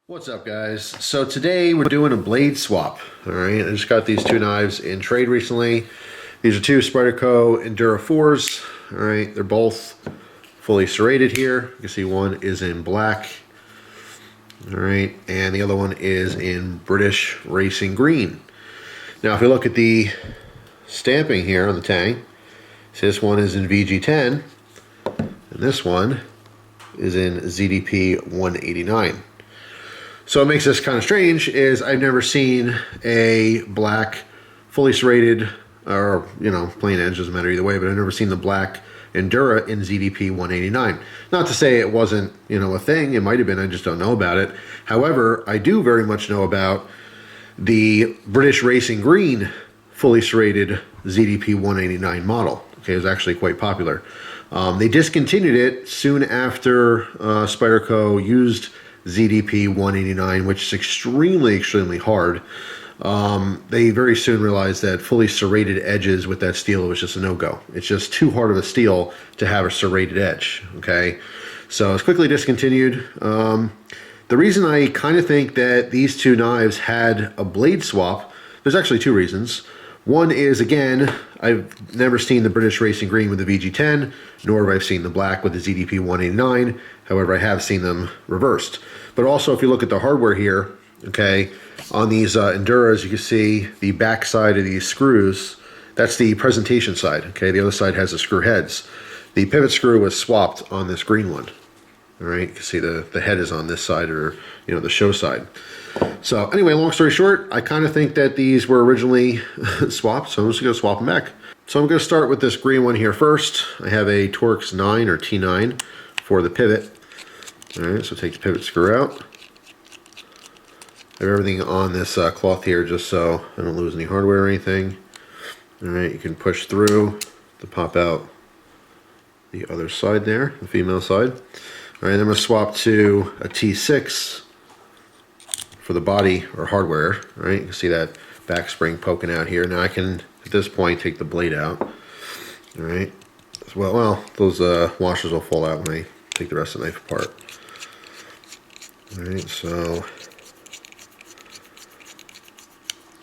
What's up, guys? So today we're doing a blade swap. All right, I just got these two knives in trade recently. These are two Spyderco Endura 4s. All right, they're both fully serrated here. You can see one is in black. All right, and the other one is in British Racing Green. Now, if you look at the stamping here on the tang, see this one is in VG10, and this one is in ZDP 189. So what makes this kind of strange is I've never seen a black, fully serrated, or, plain edge, doesn't matter either way, but I've never seen the black Endura in ZDP 189. Not to say it wasn't, a thing. It might have been, I just don't know about it. However, I do very much know about the British Racing Green fully serrated ZDP 189 model. Okay, it was actually quite popular. They discontinued it soon after Spyderco used ZDP 189, which is extremely hard. They very soon realized that fully serrated edges with that steel was just a no-go. It's just too hard of a steel to have a serrated edge, okay? So it's quickly discontinued. The reason I kind of think that these two knives had a blade swap, there's actually two reasons. One is, again, I've never seen the British Racing Green with the VG10, nor have I seen the black with the ZDP 189. However, I have seen them reversed. But also, if you look at the hardware here, okay, on these Enduras, you can see the back side of these screws. That's the presentation side, okay? The other side has the screw heads. The pivot screw was swapped on this green one. All right, you can see the head is on this side, or, the show side. So anyway, long story short, I kind of think that these were originally swapped, so I'm just going to swap them back. So I'm going to start with this green one here first. I have a Torx 9 or T9 for the pivot. All right, so take the pivot screw out. I have everything on this cloth here just so I don't lose any hardware or anything. All right, you can push through to pop out the other side there, the female side. All right, I'm going to swap to a T6 for the body or hardware. All right, you can see that back spring poking out here. Now I can, at this point, take the blade out. All right, well, those washers will fall out when I take the rest of the knife apart. All right, so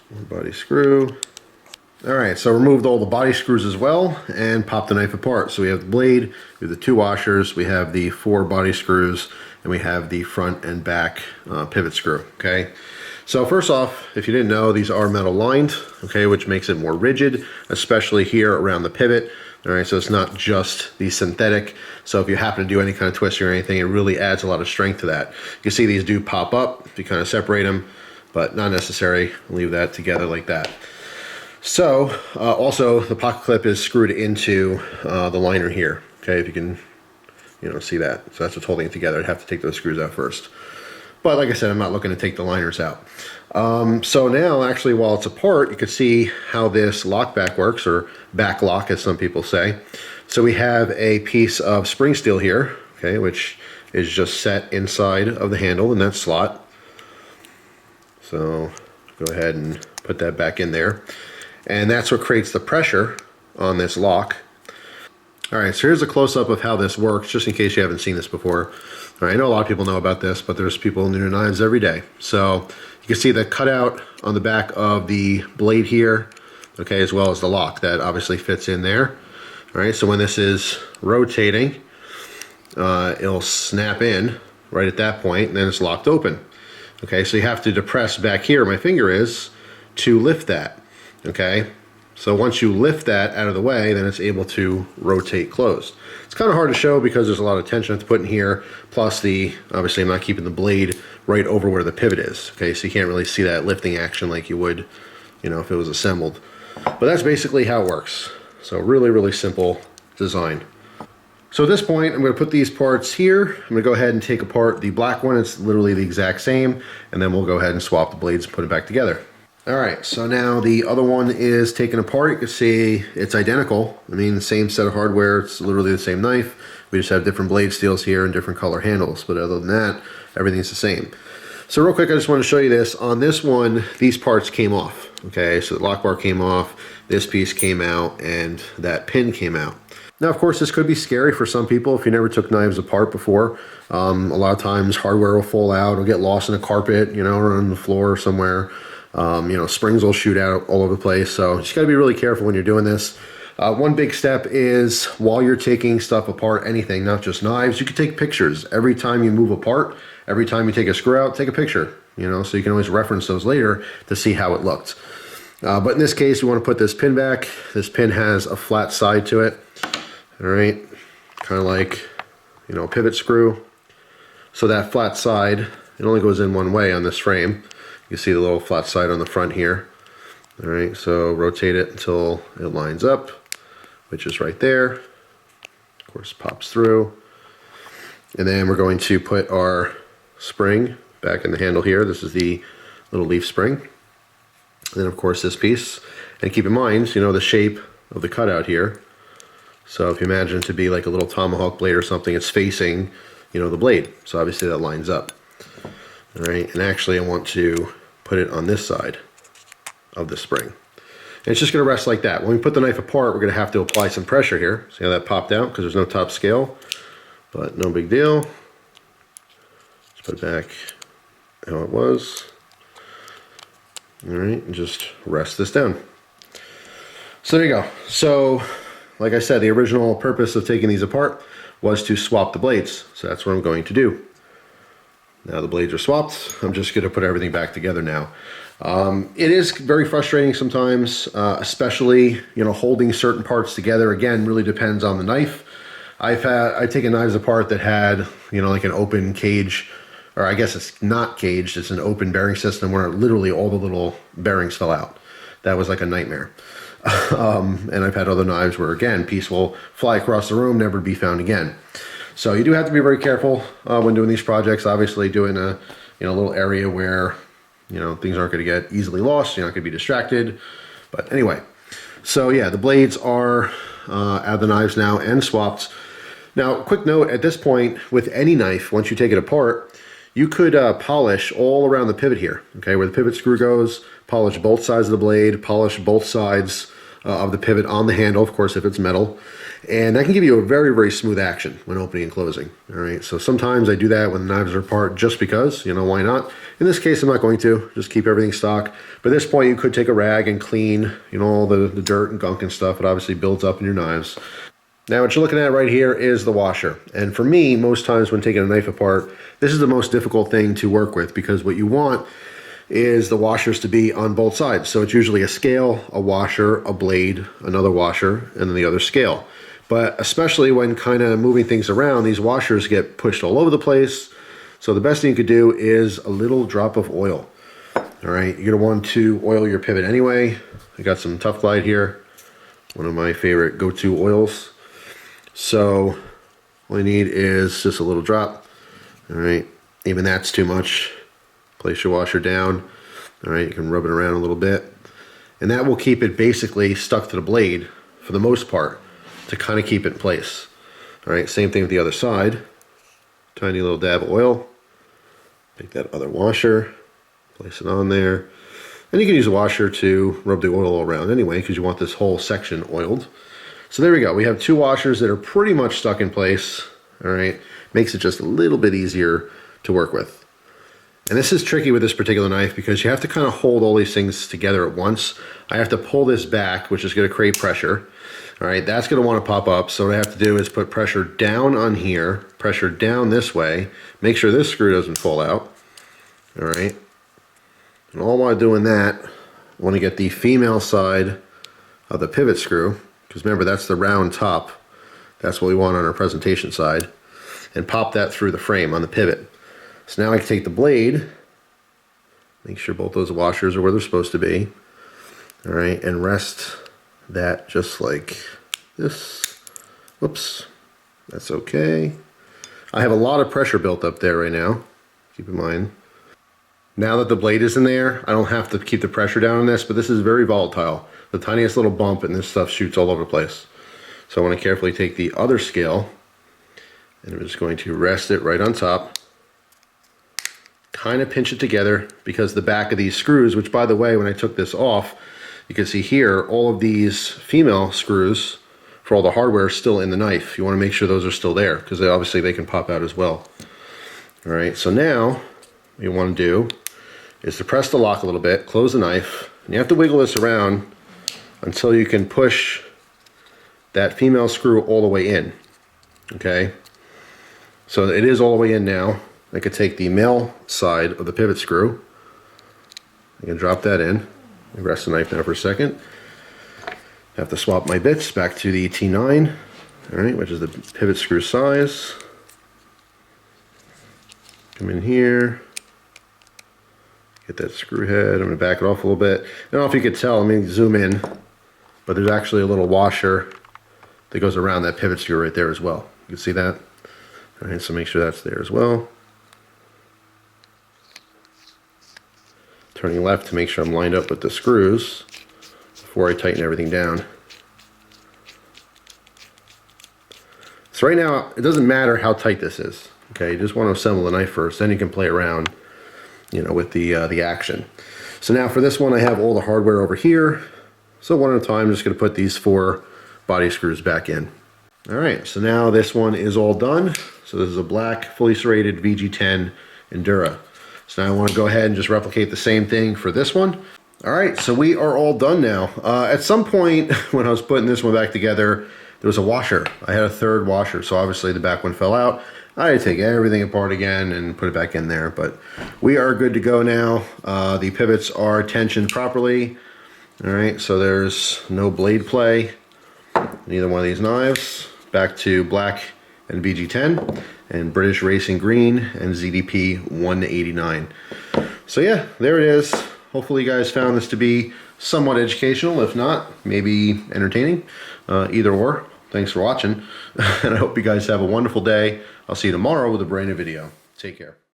one body screw. All right, so removed all the body screws as well and popped the knife apart. So we have the blade, we have the two washers, we have the 4 body screws, and we have the front and back pivot screw, okay? So first off, if you didn't know, these are metal lined, okay, which makes it more rigid, especially here around the pivot. All right, so it's not just the synthetic. So if you happen to do any kind of twisting or anything, it really adds a lot of strength to that. You can see these do pop up if you kind of separate them, but not necessary. Leave that together like that. So also the pocket clip is screwed into the liner here. Okay, if you can, see that. So that's what's holding it together. I'd have to take those screws out first. But like I said, I'm not looking to take the liners out. So now, actually, while it's apart, you can see how this lock back works, or back lock, as some people say. So we have a piece of spring steel here, okay, which is just set inside of the handle in that slot. So go ahead and put that back in there. And that's what creates the pressure on this lock. All right, so here's a close-up of how this works, just in case you haven't seen this before. All right, I know a lot of people know about this, but there's people new to knives every day. So you can see the cutout on the back of the blade here, okay, as well as the lock that obviously fits in there. All right, so when this is rotating, it'll snap in right at that point, and then it's locked open. Okay, so you have to depress back here, my finger is, to lift that. Okay, so once you lift that out of the way, then it's able to rotate closed. It's kind of hard to show because there's a lot of tension I have to put in here, plus obviously I'm not keeping the blade right over where the pivot is. Okay, so you can't really see that lifting action like you would, if it was assembled. But that's basically how it works. So really simple design. So at this point, I'm going to put these parts here. I'm going to go ahead and take apart the black one. It's literally the exact same, and then we'll go ahead and swap the blades and put it back together. All right, so now the other one is taken apart. You can see it's identical. I mean, the same set of hardware. It's literally the same knife. We just have different blade steels here and different color handles. But other than that, everything's the same. So real quick, I just want to show you this. On this one, these parts came off. Okay, so the lock bar came off, this piece came out, and that pin came out. Now, of course, this could be scary for some people if you never took knives apart before. A lot of times hardware will fall out, it'll get lost in a carpet, you know, or on the floor somewhere. You know, springs will shoot out all over the place. So you just got to be really careful when you're doing this. One big step is while you're taking stuff apart, anything, not just knives, you can take pictures. Every time you move a part, every time you take a screw out, take a picture, you know, so you can always reference those later to see how it looked. But in this case, we want to put this pin back. This pin has a flat side to it. All right, kind of like, you know, a pivot screw. So that flat side, it only goes in one way on this frame. You see the little flat side on the front here. All right, so rotate it until it lines up, which is right there. Of course, pops through. And then we're going to put our spring back in the handle here. This is the little leaf spring. And then of course this piece. And keep in mind, you know, the shape of the cutout here. So if you imagine it to be like a little tomahawk blade or something, it's facing, you know, the blade. So obviously that lines up. All right, and actually I want to put it on this side of the spring. And it's just gonna rest like that. When we put the knife apart, we're gonna have to apply some pressure here. See how that popped out? Because there's no top scale, but no big deal. Let's put it back how it was. All right, and just rest this down. So there you go. So, like I said, the original purpose of taking these apart was to swap the blades. So that's what I'm going to do. Now the blades are swapped. I'm just going to put everything back together now. It is very frustrating sometimes, especially, you know, holding certain parts together. Again, really depends on the knife. I've taken knives apart that had, you know, like an open cage, or I guess it's not caged, it's an open bearing system where literally all the little bearings fell out. That was like a nightmare. And I've had other knives where, again, piece will fly across the room, never be found again. So you do have to be very careful when doing these projects. Obviously, doing a, you know, little area where, you know, things aren't going to get easily lost. You're not going to be distracted. But anyway, so yeah, the blades are out of the knives now and swapped. Now, quick note, at this point, with any knife, once you take it apart, you could polish all around the pivot here, okay, where the pivot screw goes, polish both sides of the blade, polish both sides of the pivot on the handle, of course, if it's metal. And that can give you a very, very smooth action when opening and closing, all right? So sometimes I do that when the knives are apart just because, you know, why not? In this case, I'm not going to. Just keep everything stock. But at this point, you could take a rag and clean, you know, all the dirt and gunk and stuff. It obviously builds up in your knives. Now, what you're looking at right here is the washer. And for me, most times when taking a knife apart, this is the most difficult thing to work with because what you want is the washers to be on both sides. So it's usually a scale, a washer, a blade, another washer, and then the other scale. But especially when kind of moving things around, these washers get pushed all over the place. So the best thing you could do is a little drop of oil. All right, you're gonna want to oil your pivot anyway. I got some Tough Glide here, one of my favorite go-to oils. So all you need is just a little drop. All right, even that's too much. Place your washer down. All right, you can rub it around a little bit. And that will keep it basically stuck to the blade for the most part to kind of keep it in place. All right, same thing with the other side. Tiny little dab of oil. Take that other washer, place it on there. And you can use a washer to rub the oil all around anyway because you want this whole section oiled. So there we go. We have two washers that are pretty much stuck in place. All right, makes it just a little bit easier to work with. And this is tricky with this particular knife because you have to kind of hold all these things together at once. I have to pull this back, which is going to create pressure. All right, that's going to want to pop up. So what I have to do is put pressure down on here, pressure down this way, make sure this screw doesn't fall out. All right. And all while doing that, I want to get the female side of the pivot screw, because remember, that's the round top. That's what we want on our presentation side. And pop that through the frame on the pivot. So now I can take the blade, make sure both those washers are where they're supposed to be. All right, and rest that just like this. Whoops, that's okay. I have a lot of pressure built up there right now, keep in mind. Now that the blade is in there, I don't have to keep the pressure down on this, but this is very volatile. The tiniest little bump and this stuff shoots all over the place. So I want to carefully take the other scale and I'm just going to rest it right on top. Kind of pinch it together because the back of these screws, which by the way, when I took this off, you can see here, all of these female screws for all the hardware still in the knife. You want to make sure those are still there, because obviously they can pop out as well. All right, so now what you want to do is to press the lock a little bit, close the knife, and you have to wiggle this around until you can push that female screw all the way in. Okay, so it is all the way in now. I could take the male side of the pivot screw. I can drop that in. Rest the knife now for a second. Have to swap my bits back to the T9, all right, which is the pivot screw size. Come in here, get that screw head. I'm going to back it off a little bit. I don't know if you could tell, let me zoom in, but there's actually a little washer that goes around that pivot screw right there as well. You can see that? All right, so make sure that's there as well. Turning left to make sure I'm lined up with the screws before I tighten everything down. So right now, it doesn't matter how tight this is. Okay, you just want to assemble the knife first, then you can play around, you know, with the action. So now for this one, I have all the hardware over here. So one at a time, I'm just going to put these 4 body screws back in. All right, so now this one is all done. So this is a black, fully serrated VG10 Endura. So now I want to go ahead and just replicate the same thing for this one. All right, so we are all done now. At some point when I was putting this one back together, there was a washer. I had a third washer, so obviously the back one fell out. I had to take everything apart again and put it back in there, but we are good to go now. The pivots are tensioned properly. All right, so there's no blade play in either one of these knives. Back to black and VG10 and British Racing Green and ZDP 189. So yeah, there it is. Hopefully you guys found this to be somewhat educational. If not, maybe entertaining. Either or. Thanks for watching. And I hope you guys have a wonderful day. I'll see you tomorrow with a brand new video. Take care.